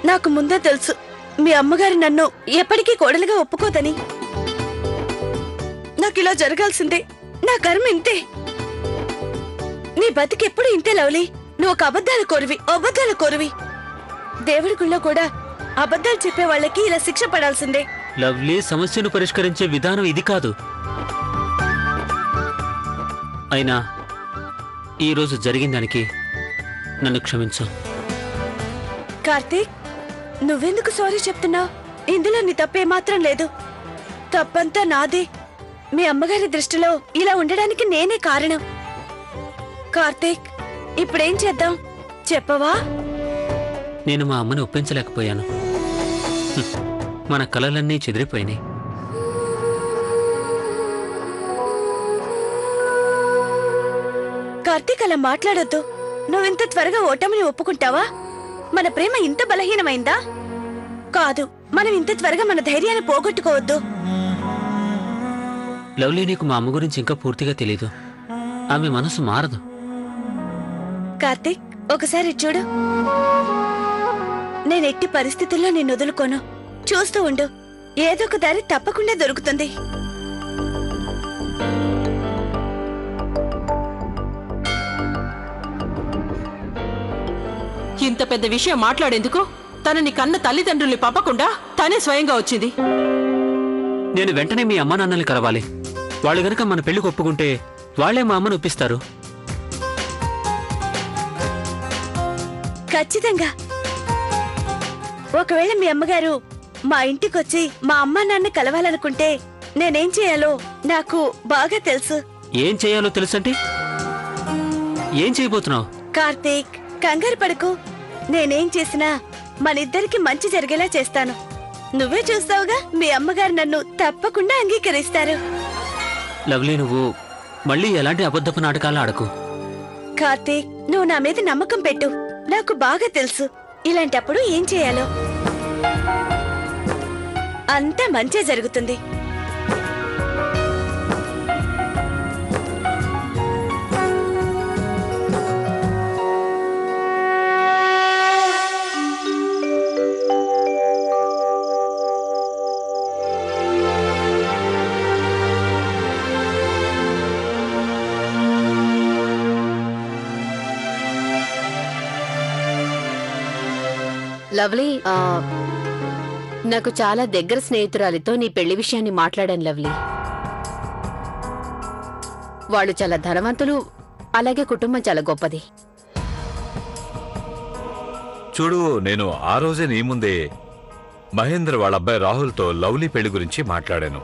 నాకు ముందే తెలుసు మీ అమ్మగారు నన్ను ఎప్పటికీ కోడలుగా ఒప్పుకోదని. నాకు ఇలా జరగాల్సిందే. నా కర్మ ఇంతే. నీ బతికెప్పుడు ఇంతే లవ్లీ. నువ్వు ఒక అబద్ధాల కోరివి. దేవుడి గుళ్ళో కూడా అబద్ధాలు చెప్పే వాళ్ళకి ఇలా శిక్ష పడాల్సిందే. లవ్లీ, సమస్యను పరిష్కరించే విధానం ఇది కాదు. అయినా ఈరోజు జరిగిన దానికి నన్ను క్షమించు. కార్తీక్, నువ్వెందుకు సారీ చెప్తున్నావు? ఇందులో నీ తప్పేమాత్రం లేదు. తప్పంతా నాదే. మీ అమ్మగారి దృష్టిలో ఇలా ఉండడానికి నేనే కారణం. కార్తీక్, ఇప్పుడేం చేద్దాం చెప్పవా? నేను మా అమ్మని ఒప్పించలేకపోయాను. మన కలలన్నీ చెదిరిపోయినాయి. కార్తీక్, అలా మాట్లాడొద్దు. నువ్వింత త్వరగా ఓటమిని ఒప్పుకుంటావా? మన ప్రేమ ఇంత బలహీనమైందా? కాదు, మనం ఇంత త్వరగా మన ధైర్యాన్ని పోగొట్టుకోవద్దు. లవ్లీ, నీకు మా అమ్మ గురించి ఇంకా పూర్తిగా తెలీదు. ఆమె మనసు మారదు. కార్తీక్, ఒకసారి చూడు. నేనెట్టి పరిస్థితుల్లో నిన్ను వదులుకోను. చూస్తూ ఉండు, ఏదో ఒక దారి తప్పకుండా దొరుకుతుంది. ఇంత పెద్ద విషయం మాట్లాడేందుకు తనని కన్న తల్లిదండ్రుల్ని పంపకుండా తనే స్వయంగా వచ్చింది. నేను వెంటనే మీ అమ్మా నాన్నల్ని కలవాలి. వాళ్ళు గనక మన పెళ్లికి ఒప్పుకుంటే వాళ్లే మా అమ్మను ఒప్పిస్తారు. ఖచ్చితంగా. ఒకవేళ మీ అమ్మగారు మా ఇంటికొచ్చి మా అమ్మా నాన్న కలవాలనుకుంటే నేనేం చేయాలో నాకు బాగా తెలుసు. ఏం చేయాలో తెలుసంటే ఏం చేయబోతున్నావు? కార్తీక్, కంగారు పడకు. నేనేం చేసినా మనిద్దరికి మంచి జరిగేలా చేస్తాను. నువ్వే చూస్తావుగా, మీ అమ్మగారు నన్ను తప్పకుండా అంగీకరిస్తారు. లవ్లీ, నువ్వు మళ్ళీ ఎలాంటి అబద్ధపు నాటకాలు ఆడకు. కార్తీక్, నువ్వు నా మీద నమ్మకం పెట్టు. నాకు బాగా తెలుసు ఇలాంటప్పుడు ఏం చేయాలో. అంతా మంచే జరుగుతుంది. లవ్లీ, నాకు చాలా దగ్గర స్నేహితురాలితో నీ పెళ్లి విషయాన్ని మాట్లాడాను లవ్లీ. వాళ్ళు చాలా ధనవంతులు, అలాగే కుటుంబం చాలా గొప్పది. చూడు, నేను ఆ రోజే నీ ముందే మహేంద్ర వాళ్ళ అబ్బాయి రాహుల్తో లవ్లీ పెళ్లి గురించి మాట్లాడాను.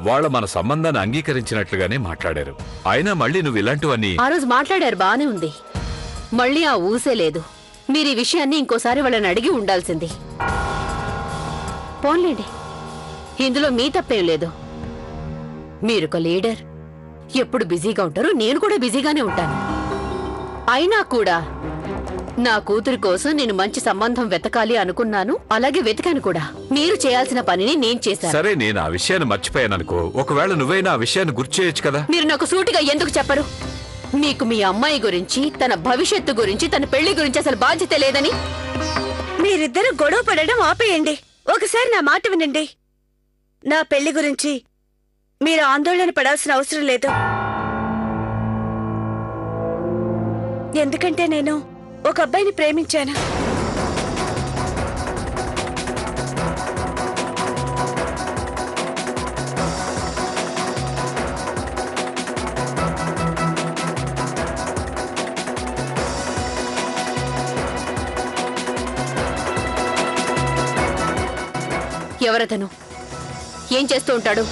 వాళ్ళ మన సంబంధాన్ని అంగీకరించినట్లుగానే మాట్లాడారు. అయినా మళ్ళీ నువ్వు ఇలాంటివన్నీ. ఆ రోజు మాట్లాడారు, బానే ఉంది. మళ్ళీ ఆ ఊసే లేదు. మీరు ఈ విషయాన్ని ఇంకోసారి వాళ్ళని అడిగి ఉండాల్సింది. పోన్లేండి, ఇందులో మీ తప్పేం లేదు. మీరొక లీడర్, ఎప్పుడు బిజీగా ఉంటారు, నేను కూడా బిజీగానే ఉంటాను. అయినా కూడా నా కూతురి కోసం నేను మంచి సంబంధం వెతకాలి అనుకున్నాను, అలాగే వెతికాను కూడా. మీరు చేయాల్సిన పనిని నేను చేశాను. సరే, నేను ఆ విషయాన్ని మర్చిపోయాననుకో. ఒకవేళ నువ్వైనా ఆ విషయాన్ని గుర్తు చేయొచ్చు కదా. మీరు నాకు సూటిగా ఎందుకు చెప్పరు? మీకు మీ అమ్మాయి గురించి, తన భవిష్యత్తు గురించి, తన పెళ్లి గురించి అసలు బాధ్యత లేదని. మీరిద్దరూ గొడవ పడడం ఆపేయండి. ఒకసారి నా మాట వినండి. నా పెళ్లి గురించి మీరు ఆందోళన పడాల్సిన అవసరం లేదు. ఎందుకంటే నేను ఒక అబ్బాయిని ప్రేమించాను. ఎవరతను? ఏం చేస్తూ ఉంటాడు?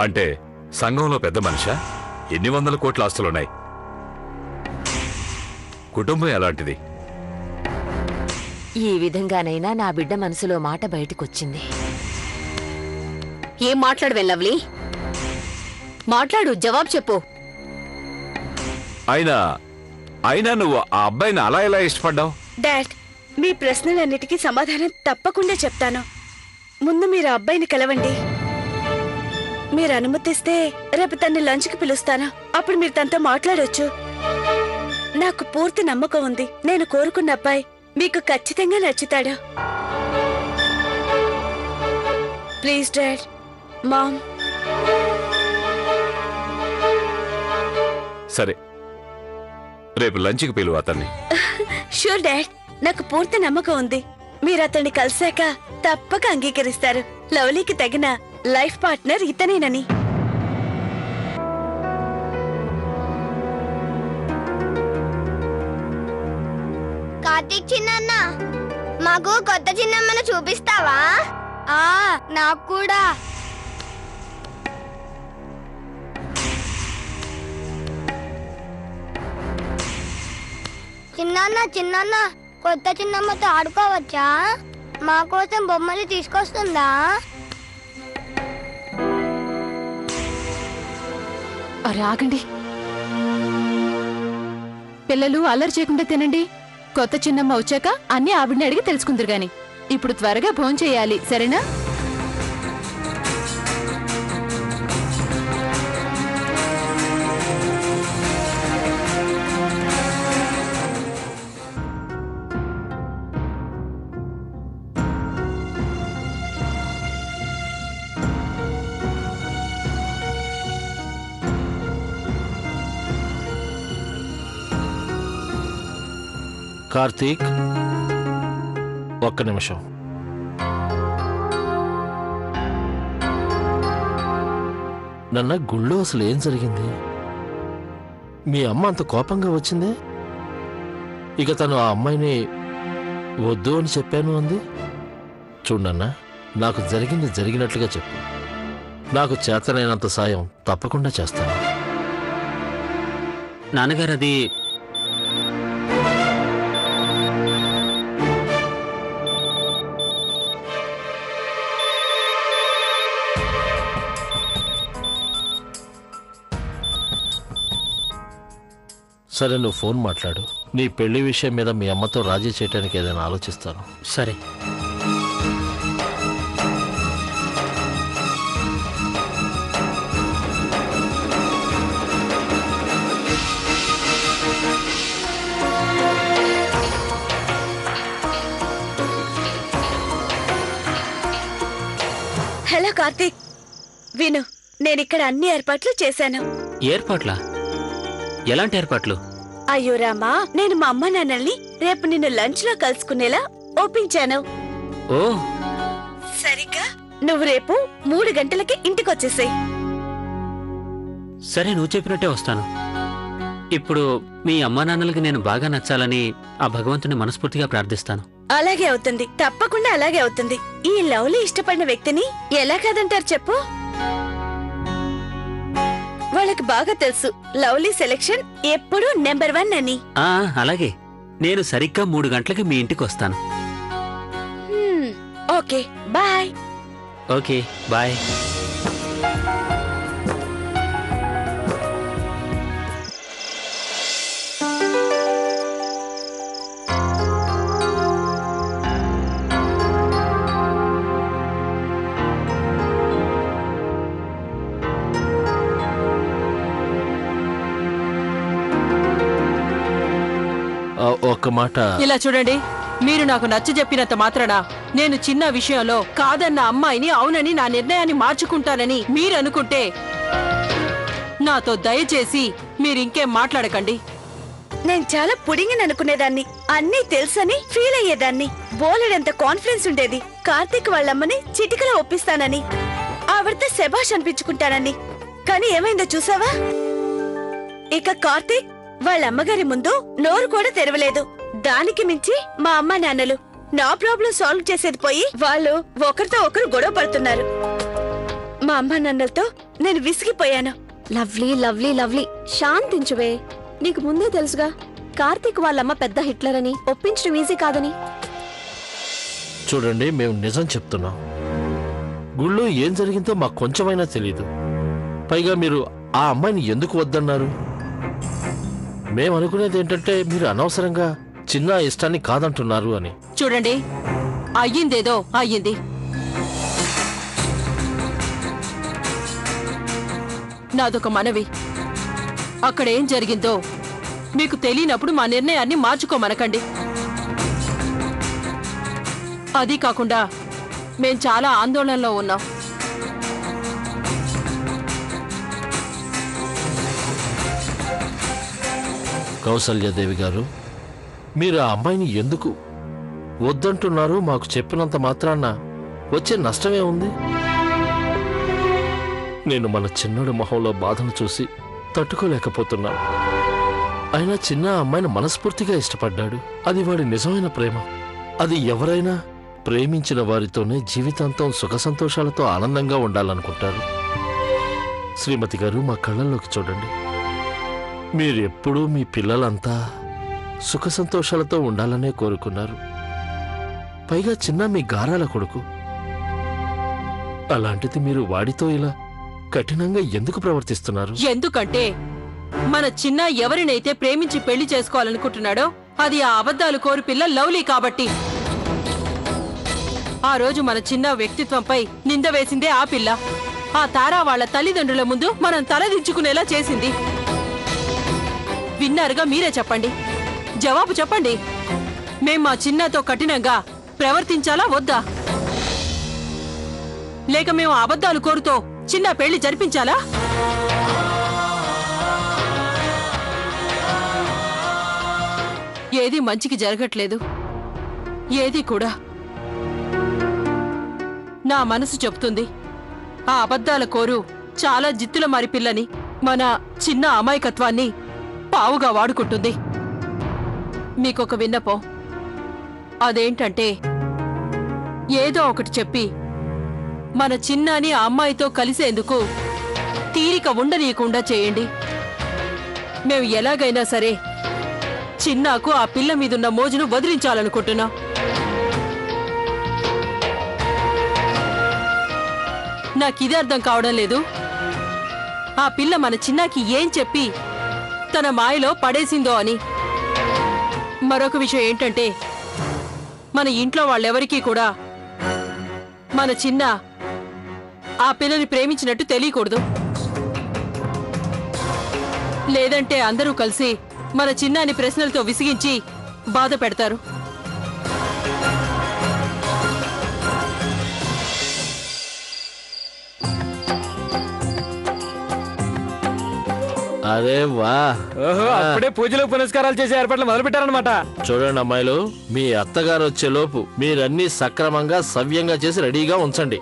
అంటే సంఘంలో పెద్ద మనిషా? ఎన్ని వందల కోట్ల ఆస్తులున్నాయి? కుటుంబం ఎలాంటిది? ఈ విధంగానైనా నా బిడ్డ మనసులో మాట బయటకొచ్చింది. ఏం మాట్లాడవే లవ్లీ? మాట్లాడు, జవాబు చెప్పు. అయినా నువ్వు ఆ అబ్బాయిని అలా ఎలా ఇష్టపడ్డావు? డాడ్, మీ ప్రశ్నలన్నిటికీ సమాధానం తప్పకుండా చెప్తాను. ముందు మీరు అబ్బాయిని కలవండి. మీరు అనుమతిస్తే రేపు తన్ని లంచ్కి పిలుస్తాను. అప్పుడు మీరు తనతో మాట్లాడొచ్చు. నాకు పూర్తి నమ్మకం ఉంది. నేను కోరుకున్న అబ్బాయి మీకు ఖచ్చితంగా నచ్చుతాడు. Please dad, ma'am. సరే, రేపు లంచ్కి పిలువు అతన్ని. షూర్ డాడ్, నాకు పూర్తి నమ్మకం ఉంది. మీరు అతన్ని కలిశాక తప్పక అంగీకరిస్తారు. లవ్లీకి తగిన లైఫ్ పార్ట్నర్ ఇతనేనని. కార్తీక్ చిన్నన్న, మాకు కొత్త చిన్నమ్మను చూపిస్తావా? నాకు కూడా. చిన్నన్న, కొత్త చిన్నమ్మతో ఆడుకోవచ్చా? మా కోసం బొమ్మలు తీసుకొస్తుందా? అరే ఆగండి, పిల్లలు అల్లరి చేయకుండా తినండి. కొత్త చిన్నమ్మ వచ్చాక అన్ని ఆవిడని అడిగి తెలుసుకుందరు గాని. ఇప్పుడు త్వరగా భోంచేయాలి, సరేనా? కార్తీక్, ఒక్క నిమిషం. నన్న గుళ్ళో అసలు ఏం జరిగింది? మీ అమ్మ అంత కోపంగా వచ్చిందే? ఇక తను ఆ అమ్మాయిని వద్దు అని చెప్పాను అంది. చూడన్నా, నాకు జరిగింది జరిగినట్లుగా చెప్పు. నాకు చేతనైనంత సాయం తప్పకుండా చేస్తాను. నాన్నగారు, అది సరే, నువ్వు ఫోన్ మాట్లాడు. నీ పెళ్లి విషయం మీద మీ అమ్మతో రాజీ చేయడానికి ఏదైనా ఆలోచిస్తాను. సరే. హలో కార్తీక్, విను, నేనిక్కడ అన్ని ఏర్పాట్లు చేశాను. ఏర్పాట్లా? ఎలాంటి ఏర్పాట్లు? అయ్యో రామా, నేను మా అమ్మ నాన్నల్ని రేపు నిన్ను లంచ్ లో కలుసుకునేలా ఒప్పించాను. ఓ, సరిగ్గా నువ్వు రేపు 3 గంటలకి ఇంటికొచ్చేసేయ్. సరే, నువ్వు చెప్పినట్టే వస్తాను. ఇప్పుడు మీ అమ్మా నాన్నలకి నేను బాగా నచ్చాలని ఆ భగవంతుని మనస్ఫూర్తిగా ప్రార్థిస్తాను. అలాగే అవుతుంది, తప్పకుండా అలాగే అవుతుంది. ఈ లవ్లీ ఇష్టపడిన వ్యక్తిని ఎలా కాదంటారు చెప్పు? వాళ్ళకి బాగా తెలుసు లవ్లీ సెలెక్షన్ ఎప్పుడూ నెంబర్ 1 అని. అలాగే, నేను సరిగ్గా 3 గంటలకి మీ ఇంటికి వస్తాను. Okay, bye. Okay, bye. ఒక్క మాట. ఇలా చూడండి, మీరు నాకు నచ్చ చెప్పినంత మాత్రాన నేను చిన్న విషయంలో కాదన్న అమ్మాయిని అవునని నా నిర్ణయాన్ని మార్చుకుంటానని మీరనుకుంటే నాతో దయచేసి మీరింకేం మాట్లాడకండి. నేను చాలా పుడింగిని అనుకునేదాన్ని, అన్నీ తెలుసని ఫీల్ అయ్యేదాన్ని. బోలెడంత కాన్ఫిడెన్స్ ఉండేది. కార్తీక్ వాళ్ళమ్మని చిటికలో ఒప్పిస్తానని, ఆవిడతో శభాష్ అనిపించుకుంటానని. కానీ ఏమైందో చూసావా? ఇక కార్తీక్ వాళ్ళ అమ్మగారి ముందు నోరు కూడా తెరవలేదు. దానికి మించి మా అమ్మ నాన్నలు నా ప్రాబ్లం సాల్వ్ చేసేది పోయి వాళ్ళు ఒకరితో ఒకరు గొడవ పడుతున్నారు. మా అమ్మ నాన్నలతో నేను విసిగిపోయాను. లవ్లీ లవ్లీ లవ్లీ, శాంతించువే. నీకు ముందే తెలుసుగా కార్తీక్ వాళ్ళమ్మ పెద్ద హిట్లర్ అని. ఒప్పించడం ఈజీ కాదని. చూడండి, మేము నిజం చెప్తున్నాం. గుళ్ళో ఏం జరిగిందో మాకు కొంచెమైనా తెలీదు. పైగా మీరు ఆ అమ్మాయిని ఎందుకు వద్దన్నారు? మేము అనుకునేది ఏంటంటే మీరు అనవసరంగా చిన్న ఇష్టాన్ని కాదంటున్నారు అని. చూడండి, అయ్యిందేదో అయ్యింది. నాదొక మనవి, అక్కడేం జరిగిందో మీకు తెలియనప్పుడు మా నిర్ణయాన్ని మార్చుకోమనకండి. అది కాకుండా మేం చాలా ఆందోళనలో ఉన్నాం. కౌసల్యాదేవి గారు, మీరు ఆ అమ్మాయిని ఎందుకు వద్దంటున్నారు? మాకు చెప్పినంత మాత్రాన వచ్చే నష్టమే ఉంది? నేను మన చిన్నడు మొహంలో బాధను చూసి తట్టుకోలేకపోతున్నాను. అయినా చిన్న అమ్మాయిని మనస్ఫూర్తిగా ఇష్టపడ్డాడు. అది వాడి నిజమైన ప్రేమ. అది ఎవరైనా ప్రేమించిన వారితోనే జీవితాంతం సుఖ సంతోషాలతో ఆనందంగా ఉండాలనుకుంటారు. శ్రీమతి గారు, మా కళ్ళల్లోకి చూడండి. మీరెప్పుడూ మీ పిల్లలంతా సుఖ సంతోషాలతో ఉండాలనే కోరుకున్నారు. పైగా చిన్న మీ గారాల కొడుకు. అలాంటిది మీరు వాడితో ఇలా కఠినంగా ఎందుకు ప్రవర్తిస్తున్నారు? ఎందుకంటే మన చిన్న ఎవరినైతే ప్రేమించి పెళ్లి చేసుకోవాలనుకుంటున్నాడో అది ఆ అబద్ధాలు కోరు పిల్ల లవ్లీ కాబట్టి. ఆ రోజు మన చిన్న వ్యక్తిత్వంపై నింద వేసిందే ఆ పిల్ల. ఆ తారా వాళ్ళ తల్లిదండ్రుల ముందు మనం తలదించుకునేలా చేసింది. విన్నారుగా, మీరే చెప్పండి. జవాబు చెప్పండి. మేం మా చిన్నతో కఠినంగా ప్రవర్తించాలా వద్దా? లేక మేము అబద్ధాలు కోరుతో చిన్న పెళ్లి జరిపించాలా? ఏది మంచికి జరగట్లేదు. ఏది కూడా. నా మనసు చెప్తుంది ఆ అబద్ధాల కోరు చాలా జిత్తుల మారి పిల్లని, మన చిన్న అమాయకత్వాన్ని పావుగా వాడుకుంటుంది. మీకొక విన్నపం. అదేంటంటే ఏదో ఒకటి చెప్పి మన చిన్నాని ఆ అమ్మాయితో కలిసేందుకు తీరిక ఉండనీయకుండా చేయండి. మేము ఎలాగైనా సరే చిన్నాకు ఆ పిల్ల మీదున్న మోజును వదిలించాలనుకుంటున్నాం. నాకిదే అర్థం కావడం లేదు. ఆ పిల్ల మన చిన్నాకి ఏం చెప్పి తన మాయలో పడేసిందో అని. మరొక విషయం ఏంటంటే మన ఇంట్లో వాళ్ళెవరికీ కూడా మన చిన్న ఆ పిల్లని ప్రేమించినట్టు తెలియకూడదు. లేదంటే అందరూ కలిసి మన చిన్నాని ప్రశ్నలతో విసిగించి బాధ పెడతారు. అరే వా, అప్పుడే పూజలు పునస్కారాలు చేసే ఏర్పాట్లు మొదలు పెట్టారనమాట. చూడండి అమ్మాయిలు, మీ అత్తగారు వచ్చే లోపు మీరన్నీ సక్రమంగా సవ్యంగా చేసి రెడీగా ఉంచండి.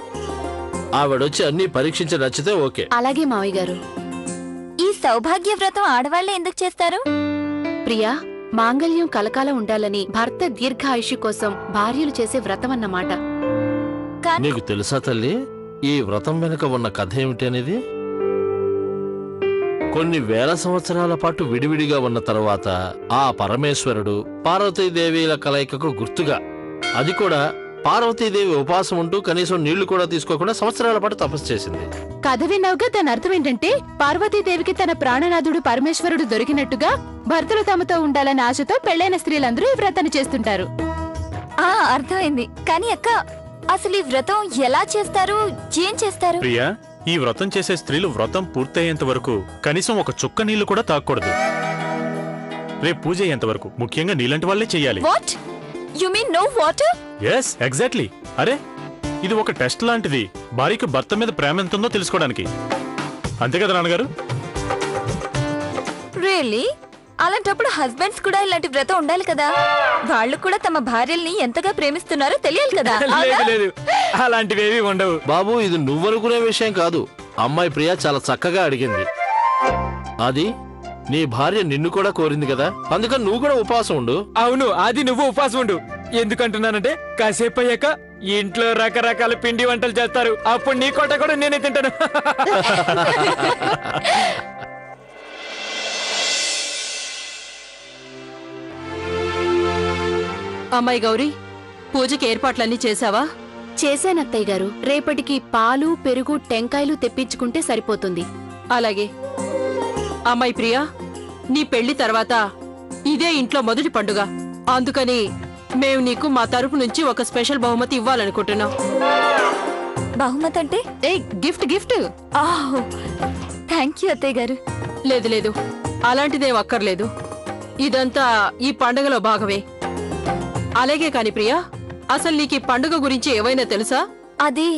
ఆవిడొచ్చి అన్ని పరీక్షించి నచ్చితే ఓకే. అలాగే మావయ్య గారు. ఈ సౌభాగ్య వ్రతం ఆడవాళ్లే ఎందుకు చేస్తారు? ప్రియా, మాంగళ్యం కలకాలం ఉండాలని భర్త దీర్ఘాయుషి కోసం భార్యలు చేసే వ్రతం అన్నమాట. నీకు తెలుసా తల్లి, ఈ వ్రతం వెనుక ఉన్న కథ ఏమిటి అనేది? కొన్ని వేల సంవత్సరాల పాటు విడివిడిగా ఉన్న తరువాత ఆ పరమేశ్వరుడు పార్వతీదేవిల కలయికకు గుర్తుగా, అది కూడా పార్వతీదేవి ఉపవాసం ఉంటూ కనీసం నీళ్లు కూడా తీసుకోకుండా సంవత్సరాల పాటు తపస్సు చేసింది. కథ విన్నావుగా, దాని అర్థం ఏంటంటే పార్వతీదేవికి తన ప్రాణనాథుడు పరమేశ్వరుడు దొరికినట్టుగా భర్తలు తమతో ఉండాలనే ఆశతో పెళ్లైన స్త్రీలందరూ ఈ వ్రతాన్ని చేస్తుంటారు. అర్థమైంది. కానీ అక్క, అసలు ఈ వ్రతం ఎలా చేస్తారు, ఏం చేస్తారు? ప్రియా, ఈ వ్రతం చేసే స్త్రీలు వ్రతం పూర్తయ్యేంత వరకు కనీసం ఒక చుక్క నీళ్లు కూడా తాగకూడదు. రేపు పూజ అయ్యేంత వరకు ముఖ్యంగా నీలాంటి వాళ్ళే చెయ్యాలి. What you mean no water? Yes, exactly. అరే, ఇది ఒక టెస్ట్ లాంటిది, భార్యకు భర్త మీద ప్రేమ ఎంత ఉందో తెలుసుకోవడానికి. అంతే కదా నాన్నగారు? రియల్లీ? అలాంటప్పుడు హస్బెండ్స్ కూడా ఇలాంటి వ్రతం ఉండాలి కదా. వాళ్ళు కూడా తమ భార్యల్ని ఎంతగా ప్రేమిస్తున్నారో తెలియాలి కదా. లేదు, అలాంటివేవి ఉండవు బాబు. ఇది నువ్వనుకునే విషయం కాదు. అమ్మాయి ప్రియా చాలా చక్కగా అడిగింది. అది నీ భార్య నిన్ను కూడా కోరింది కదా, అందుకని నువ్వు కూడా ఉపవాసం ఉండు. అవును, అది నువ్వు ఉపవాసం ఉండు. ఎందుకంటున్నానంటే కాసేపు అయ్యాక ఇంట్లో రకరకాల పిండి వంటలు చేస్తారు. అప్పుడు నీ కోట కూడా నేనే తింటాను. అమ్మాయి గౌరీ, పూజకి ఏర్పాట్లన్నీ చేశావా? చేశానత్తయ్య గారు. రేపటికి పాలు, పెరుగు, టెంకాయలు తెప్పించుకుంటే సరిపోతుంది. అలాగే. అమ్మాయి ప్రియా, నీ పెళ్లి తర్వాత ఇదే ఇంట్లో మొదటి పండుగ. అందుకని మేము నీకు మా తరపు నుంచి ఒక స్పెషల్ బహుమతి ఇవ్వాలనుకుంటున్నాం. బహుమతి అంటే? Gift gift. థ్యాంక్ యూ అత్తయ్య గారు. లేదు లేదు, అలాంటిదేం అక్కర్లేదు. ఇదంతా ఈ పండగలో భాగమే. అలాగే కాని ప్రియా, అసలు నీకు ఈ పండుగ గురించి ఏవైనా తెలుసా? అది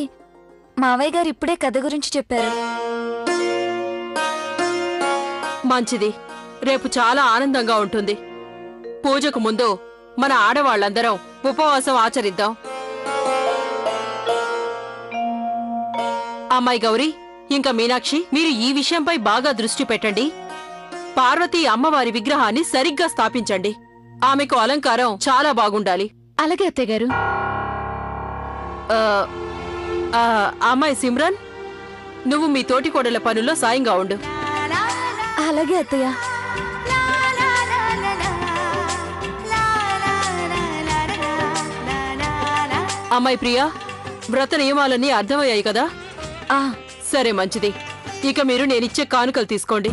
మావయ్య గారు ఇప్పుడే కథ గురించి చెప్పారు. మంచిది. రేపు చాలా ఆనందంగా ఉంటుంది. పూజకు ముందు మన ఆడవాళ్ళందరం ఉపవాసం ఆచరిద్దాం. అమ్మాయి గౌరీ, ఇంకా మీనాక్షి, మీరు ఈ విషయంపై బాగా దృష్టి పెట్టండి. పార్వతీ అమ్మవారి విగ్రహాన్ని సరిగ్గా స్థాపించండి. ఆమెకు అలంకారం చాలా బాగుండాలి. అలాగే అత్తయ్య గారు. అమ్మాయి సిమ్రన్, నువ్వు మీ తోటి కోడల పనుల్లో సాయంగా ఉండు. అలాగే అత్తయ్య. అమ్మాయి ప్రియా, వ్రత నియమాలన్నీ అర్థమయ్యాయి కదా? సరే, మంచిది. ఇక మీరు నేనిచ్చే కానుకలు తీసుకోండి.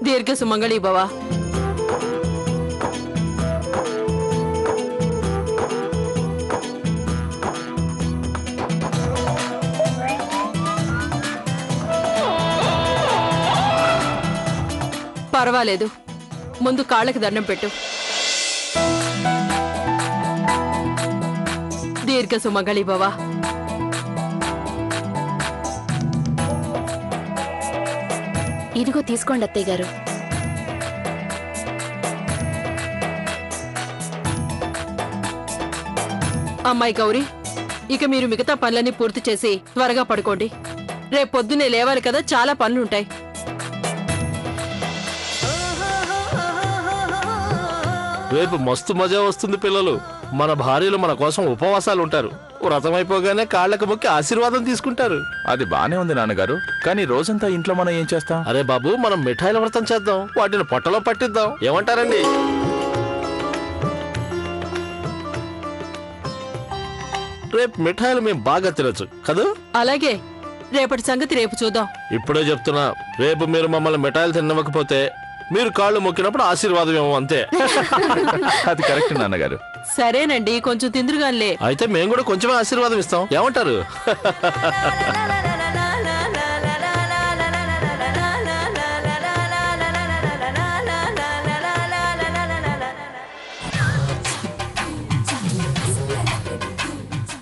దీర్ఘ సుమంగళి భవ. పర్వాలేదు, ముందు కాళ్ళకి దండం పెట్టు. దీర్ఘ సుమంగళి భవ. ఇదిగో తీసుకోండి అత్తయ్య గారు. అమ్మాయి గౌరీ, ఇక మీరు మిగతా పనులన్నీ పూర్తి చేసి త్వరగా పడుకోండి. రేపు పొద్దున్నే లేవాలి కదా, చాలా పనులుంటాయి. రేపు మస్తు మజా వస్తుంది పిల్లలు. మన భార్యలు మన కోసం ఉపవాసాలు ఉంటారు. వ్రతం అయిపోగానే కాళ్ళకు మొక్కి ఆశీర్వాదం తీసుకుంటారు. అది బానే ఉంది నాన్నగారు, కానీ రోజంతా ఇంట్లో మనం ఏం చేస్తాం? అరే బాబు, మనం మిఠాయిల వ్రతం చేద్దాం, వాటిని పొట్టలో పట్టిద్దాం. ఏమంటారండి? రేపు మిఠాయిలు మేము బాగా తినచ్చు కదా? అలాగే, రేపటి సంగతి రేపు చూద్దాం. ఇప్పుడే చెప్తున్నా, రేపు మీరు మమ్మల్ని మిఠాయిలు తినవకపోతే మీరు కాళ్ళు మొక్కినప్పుడు ఆశీర్వాదం ఏమో, అంతే. అది కరెక్ట్ నాన్నగారు. సరేనండి, కొంచెం తిందురుగానిలే. అయితే మేము కూడా కొంచెమే ఆశీర్వాదం ఇస్తాం. ఏమంటారు?